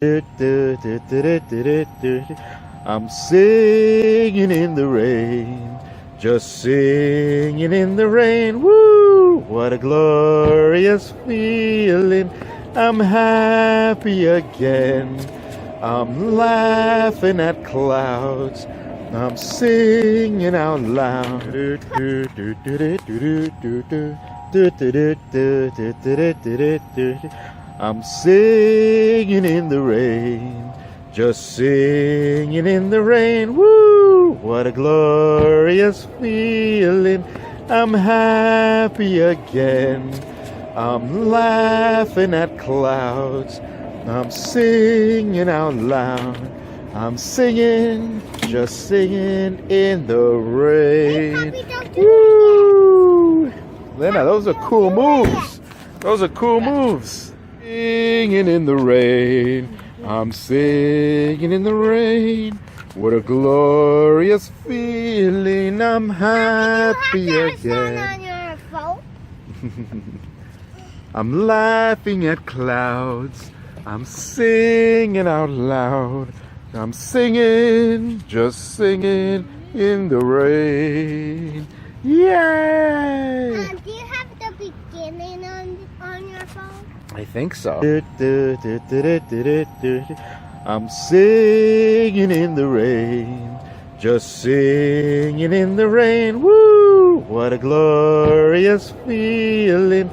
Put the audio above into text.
I'm singing in the rain, just singing in the rain. Woo! What a glorious feeling. I'm happy again. I'm laughing at clouds. I'm singing out loud. I'm singing in the rain, just singing in the rain. Woo! What a glorious feeling. I'm happy again. I'm laughing at clouds. I'm singing out loud. I'm singing, just singing in the rain. Woo! Lena, those are cool moves. Those are cool moves. Singing in the rain. I'm singing in the rain. What a glorious feeling. I'm happy again. On your phone? I'm laughing at clouds. I'm singing out loud. I'm singing, just singing in the rain. Yay! Do you have the beginning on your phone? I think so. I'm singing in the rain, just singing in the rain. Woo! What a glorious feeling.